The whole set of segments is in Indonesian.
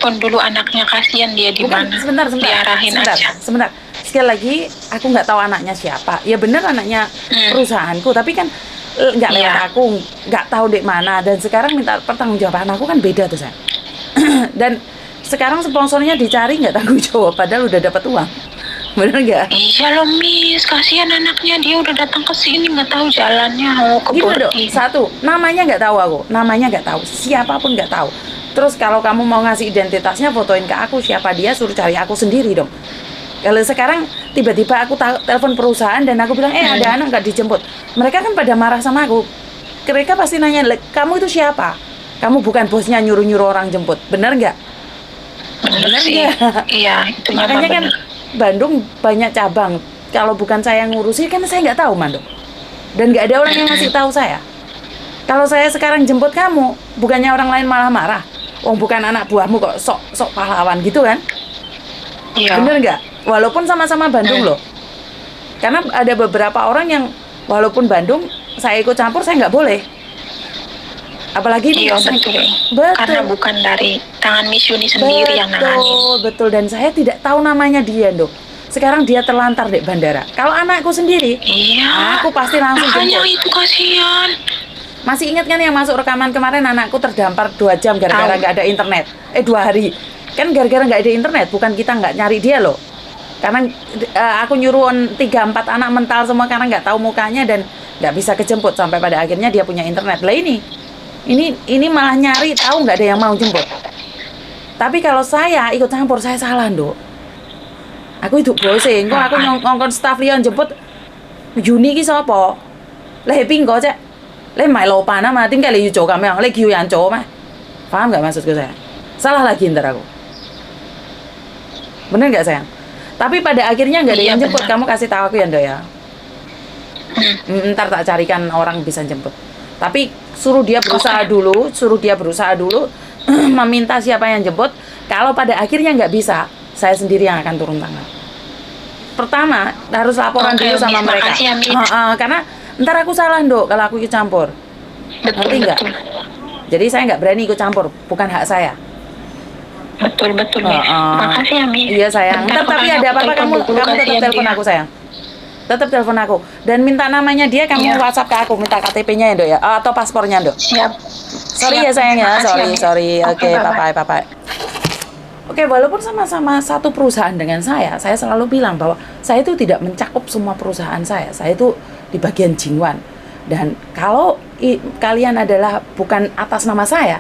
telepon dulu anaknya, kasihan dia di Bukan, mana. Diarahin aja. sebentar. Sekali lagi, aku nggak tahu anaknya siapa. Ya bener anaknya perusahaanku, tapi kan nggak lewat Iya. aku, nggak tahu di mana. Dan sekarang minta pertanggungjawaban aku kan beda tuh saya. Dan sekarang sponsornya dicari nggak tanggung jawab, padahal udah dapat uang. Bener nggak? Iya loh Miss, kasihan anaknya, dia udah datang ke sini nggak tahu jalannya mau ke Gini dok, boarding. satu, namanya nggak tahu aku, namanya nggak tahu, siapapun nggak tahu. Terus kalau kamu mau ngasih identitasnya, fotoin ke aku, siapa dia, suruh cari aku sendiri dong. Kalau sekarang tiba-tiba aku telepon perusahaan dan aku bilang, ada anak nggak dijemput. Mereka kan pada marah sama aku. Mereka pasti nanya, kamu itu siapa? Kamu bukan bosnya nyuruh-nyuruh orang jemput, bener nggak? Bener Bener sih. nggak? Iya, itu mah Makanya kan bener. Bandung banyak cabang. Kalau bukan saya yang ngurusi, kan saya nggak tahu Bandung. Dan nggak ada orang yang ngasih tahu saya. Kalau saya sekarang jemput kamu, bukannya orang lain malah marah. Wong bukan anak buahmu kok sok pahlawan gitu kan? Iya. Bener nggak? Walaupun sama-sama Bandung loh. Karena ada beberapa orang yang walaupun Bandung, saya ikut campur, saya nggak boleh. Apalagi Iya betul. Karena betul. bukan dari tangan Miss Yuni sendiri yang nanganin. Betul. Dan saya tidak tahu namanya dia, Dok. Sekarang dia terlantar di bandara. Kalau anakku sendiri, Iya. aku pasti langsung Makanya jemput. itu kasihan. Masih ingat kan yang masuk rekaman kemarin anakku terdampar 2 jam gara-gara Tahu. nggak ada internet. 2 hari. Kan gara-gara nggak ada internet, bukan kita nggak nyari dia loh. Karena aku nyuruh 3-4 anak mental semua karena nggak tahu mukanya dan nggak bisa kejemput sampai pada akhirnya dia punya internet. Lah ini malah nyari tahu nggak ada yang mau jemput. Tapi kalau saya ikut campur saya salah, Dok. Aku itu bosen, kok aku ngongkon staff liyan jemput Juni ki sapa? Lah happy kok, Cek. Lah mai lopan ama, tinggal li做咁樣，你叫人做咩? Paham nggak maksudku saya? Salah lagi ntar aku. Bener nggak sayang? Tapi pada akhirnya nggak ada Iya, yang jemput. benar. Kamu kasih tahu aku ya, Dok ya. Ntar tak carikan orang bisa jemput. Tapi suruh dia berusaha dulu, meminta siapa yang jemput. Kalau pada akhirnya nggak bisa, saya sendiri yang akan turun tangan. Pertama, harus laporan dulu sama Miss, mereka. makasih ya, Miss. Karena ntar aku salah, Dok, kalau aku ikut campur. Betul, Ngerti nggak? betul. Jadi saya nggak berani ikut campur, bukan hak saya. Betul, Miss. Makasih ya, Miss. Iya sayang. Bentar, Tapi makanya ada aku apa-apa telepon kamu dulu, tetap kasihan telepon dia. aku sayang. Tetap telepon aku dan minta namanya dia, kamu Iya. WhatsApp ke aku, minta KTP-nya ya, Dok ya, atau paspornya, Dok. Siap. Sorry Siap. ya sayang ya, Makasih ya, Miss. sorry. Oke, bye-bye. bye-bye. Oke, walaupun sama-sama satu perusahaan dengan saya selalu bilang bahwa saya itu tidak mencakup semua perusahaan saya. Saya itu di bagian Jingwan. Dan kalau kalian adalah bukan atas nama saya,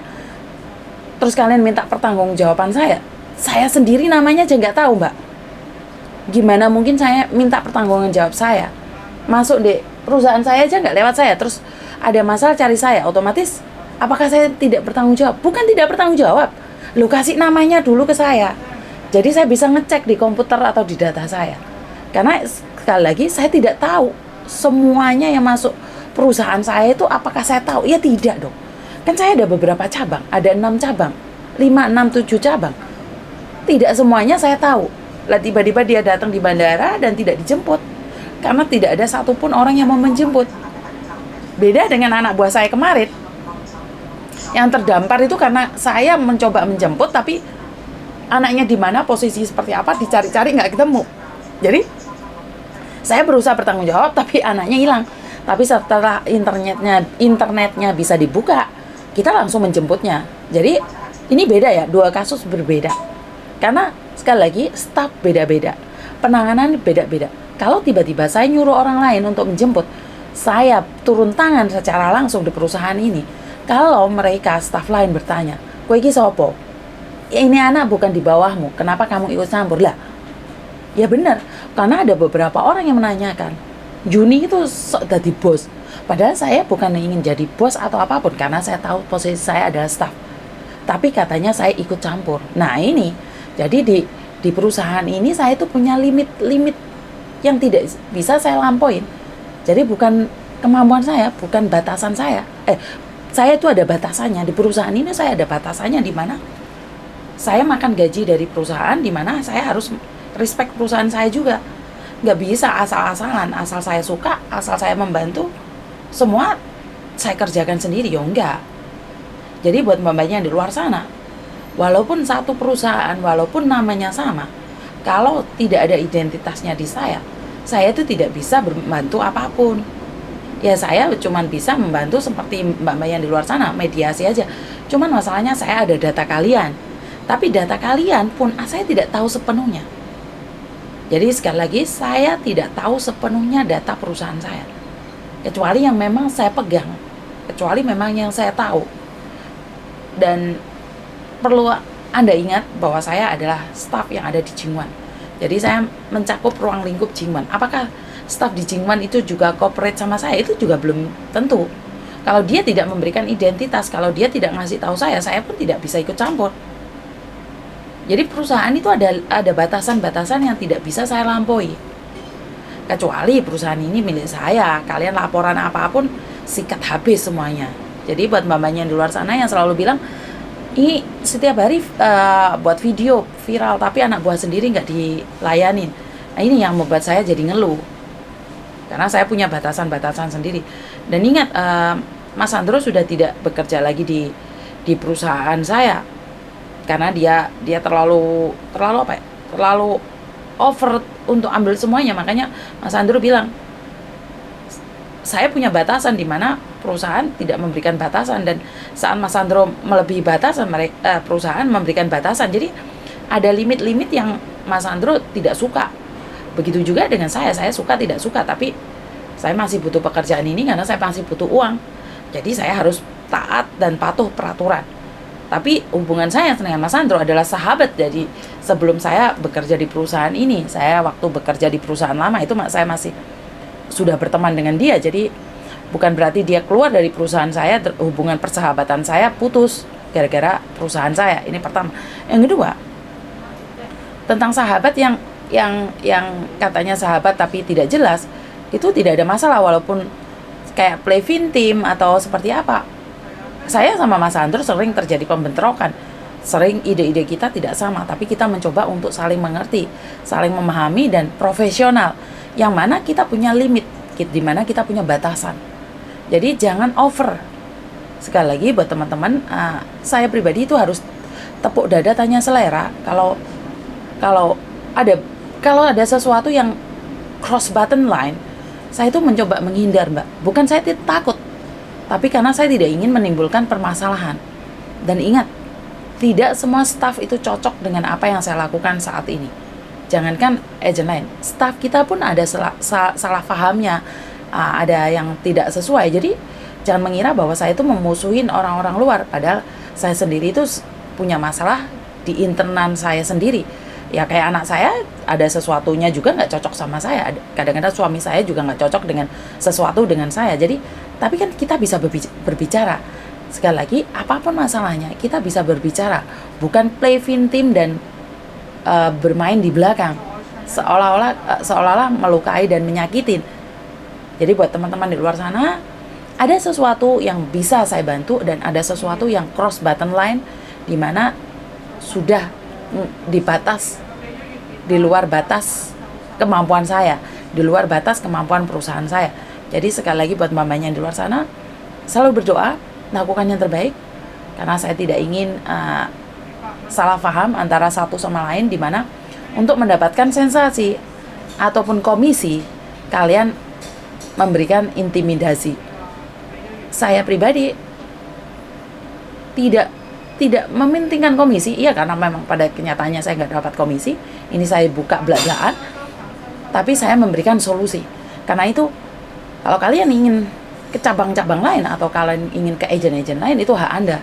terus kalian minta pertanggungjawaban saya sendiri namanya aja nggak tahu, Mbak. Gimana mungkin saya minta pertanggungan jawab saya? Masuk di perusahaan saya aja nggak lewat saya, terus ada masalah cari saya, otomatis apakah saya tidak bertanggung jawab? Bukan tidak bertanggung jawab. Lu kasih namanya dulu ke saya. Jadi saya bisa ngecek di komputer atau di data saya. Karena sekali lagi saya tidak tahu semuanya yang masuk perusahaan saya itu apakah saya tahu? Ya tidak dong. Kan saya ada beberapa cabang, ada 6 cabang, 5, 6, 7 cabang. Tidak semuanya saya tahu. Lah tiba-tiba dia datang di bandara dan tidak dijemput. Karena tidak ada satupun orang yang mau menjemput. Beda dengan anak buah saya kemarin. Yang terdampar itu karena saya mencoba menjemput, tapi anaknya di mana, posisi seperti apa, dicari-cari nggak ketemu. Jadi saya berusaha bertanggung jawab, tapi anaknya hilang. Tapi setelah internetnya bisa dibuka, kita langsung menjemputnya. Jadi ini beda ya, 2 kasus berbeda. Karena sekali lagi staf beda-beda, penanganan beda-beda. Kalau tiba-tiba saya nyuruh orang lain untuk menjemput, saya turun tangan secara langsung di perusahaan ini. Kalau mereka staf lain bertanya, kowe iki sapa? Ini anak bukan di bawahmu, kenapa kamu ikut campur? Lah, ya benar, karena ada beberapa orang yang menanyakan, Juni itu sok jadi bos. Padahal saya bukan ingin jadi bos atau apapun, karena saya tahu posisi saya adalah staf. Tapi katanya saya ikut campur. Nah ini, jadi di perusahaan ini saya itu punya limit yang tidak bisa saya lampauin. Jadi bukan kemampuan saya, bukan batasan saya. Saya itu ada batasannya. Di perusahaan ini saya ada batasannya, di mana saya makan gaji dari perusahaan, di mana saya harus respect perusahaan saya juga. Nggak bisa asal-asalan, asal saya suka, asal saya membantu, semua saya kerjakan sendiri, ya enggak. Jadi buat mbak-mbaknya yang di luar sana, walaupun satu perusahaan, walaupun namanya sama, kalau tidak ada identitasnya di saya itu tidak bisa membantu apapun. Ya saya cuma bisa membantu seperti mbak-mbak yang di luar sana, mediasi aja. Cuman masalahnya saya ada data kalian, tapi data kalian pun saya tidak tahu sepenuhnya. Jadi sekali lagi, saya tidak tahu sepenuhnya data perusahaan saya, kecuali yang memang saya pegang, kecuali memang yang saya tahu. Dan perlu Anda ingat bahwa saya adalah staf yang ada di Jingwan. Jadi saya mencakup ruang lingkup Jingwan. Apakah staf di Jingwan itu juga cooperate sama saya? Itu juga belum tentu. Kalau dia tidak memberikan identitas, kalau dia tidak ngasih tahu saya pun tidak bisa ikut campur. Jadi perusahaan itu ada batasan-batasan yang tidak bisa saya lampaui. Kecuali perusahaan ini milik saya, kalian laporan apapun sikat habis semuanya. Jadi buat mbak-mbaknya yang di luar sana yang selalu bilang, ini setiap hari buat video viral tapi anak buah sendiri nggak dilayanin. Nah ini yang membuat saya jadi ngeluh. Karena saya punya batasan-batasan sendiri. Dan ingat, Mas Sandro sudah tidak bekerja lagi di perusahaan saya. Karena dia terlalu apa ya? Terlalu over untuk ambil semuanya. Makanya Mas Sandro bilang, saya punya batasan di mana perusahaan tidak memberikan batasan, dan saat Mas Sandro melebihi batasan, perusahaan memberikan batasan. Jadi ada limit-limit yang Mas Sandro tidak suka. Begitu juga dengan saya suka tidak suka, tapi saya masih butuh pekerjaan ini karena saya masih butuh uang. Jadi saya harus taat dan patuh peraturan. Tapi hubungan saya dengan Mas Sandro adalah sahabat. Jadi sebelum saya bekerja di perusahaan ini, saya waktu bekerja di perusahaan lama itu saya masih sudah berteman dengan dia. Jadi bukan berarti dia keluar dari perusahaan saya, hubungan persahabatan saya putus gara-gara perusahaan saya. Ini pertama. Yang kedua, tentang sahabat yang katanya sahabat tapi tidak jelas, itu tidak ada masalah walaupun kayak play team atau seperti apa. Saya sama Mas Sandro sering terjadi pembentrokan, sering ide-ide kita tidak sama, tapi kita mencoba untuk saling mengerti, saling memahami dan profesional, yang mana kita punya limit, di mana kita punya batasan. Jadi jangan over. Sekali lagi buat teman-teman, saya pribadi itu harus tepuk dada tanya selera. Kalau ada sesuatu yang cross button line, saya itu mencoba menghindar, Mbak. Bukan saya takut, tapi karena saya tidak ingin menimbulkan permasalahan. Dan ingat, tidak semua staff itu cocok dengan apa yang saya lakukan saat ini. Jangankan agent lain, staff kita pun ada salah pahamnya, ada yang tidak sesuai. Jadi jangan mengira bahwa saya itu memusuhin orang-orang luar, padahal saya sendiri itu punya masalah di internal saya sendiri. Ya kayak anak saya ada sesuatunya juga nggak cocok sama saya. Kadang-kadang suami saya juga nggak cocok dengan sesuatu dengan saya. Jadi tapi kan kita bisa berbicara. Sekali lagi, apapun masalahnya kita bisa berbicara, bukan play team dan bermain di belakang seolah-olah melukai dan menyakitin. Jadi buat teman-teman di luar sana, ada sesuatu yang bisa saya bantu dan ada sesuatu yang cross button line di mana sudah di luar batas kemampuan saya, di luar batas kemampuan perusahaan saya. Jadi sekali lagi buat mamanya di luar sana, selalu berdoa, lakukan yang terbaik, karena saya tidak ingin salah paham antara satu sama lain, di mana untuk mendapatkan sensasi ataupun komisi kalian memberikan intimidasi. Saya pribadi tidak mementingkan komisi, iya karena memang pada kenyataannya saya nggak dapat komisi, ini saya buka belak-belakan, tapi saya memberikan solusi. Karena itu kalau kalian ingin ke cabang-cabang lain atau kalian ingin ke agen-agen lain, itu hak Anda.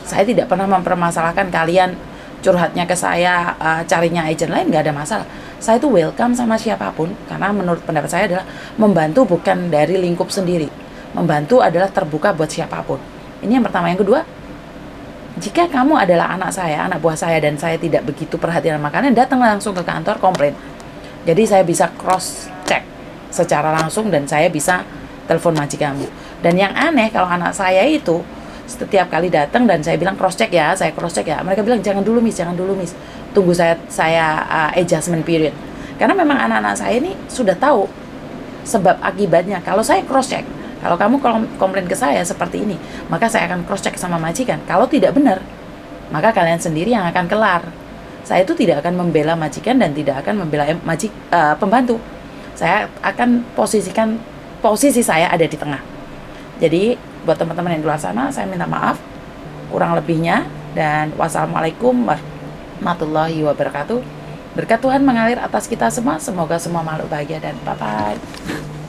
Saya tidak pernah mempermasalahkan kalian curhatnya ke saya, carinya agen lain, nggak ada masalah. Saya itu welcome sama siapapun, karena menurut pendapat saya adalah membantu bukan dari lingkup sendiri. Membantu adalah terbuka buat siapapun. Ini yang pertama. Yang kedua, jika kamu adalah anak saya, anak buah saya, dan saya tidak begitu perhatian sama kalian, datang langsung ke kantor komplain. Jadi saya bisa cross check secara langsung dan saya bisa telepon majikanmu. Dan yang aneh kalau anak saya itu setiap kali datang dan saya bilang cross check ya, saya cross check ya, mereka bilang jangan dulu miss, tunggu saya adjustment period. Karena memang anak-anak saya ini sudah tahu sebab akibatnya. Kalau saya cross check, kalau kamu komplain ke saya seperti ini, maka saya akan cross check sama majikan. Kalau tidak benar, maka kalian sendiri yang akan kelar. Saya itu tidak akan membela majikan dan tidak akan membela pembantu. Saya akan posisi saya ada di tengah. Jadi buat teman-teman yang di luar sana, saya minta maaf kurang lebihnya, dan wassalamualaikum warahmatullahi wabarakatuh. Berkat Tuhan mengalir atas kita semua. Semoga semua makhluk bahagia, dan bye-bye.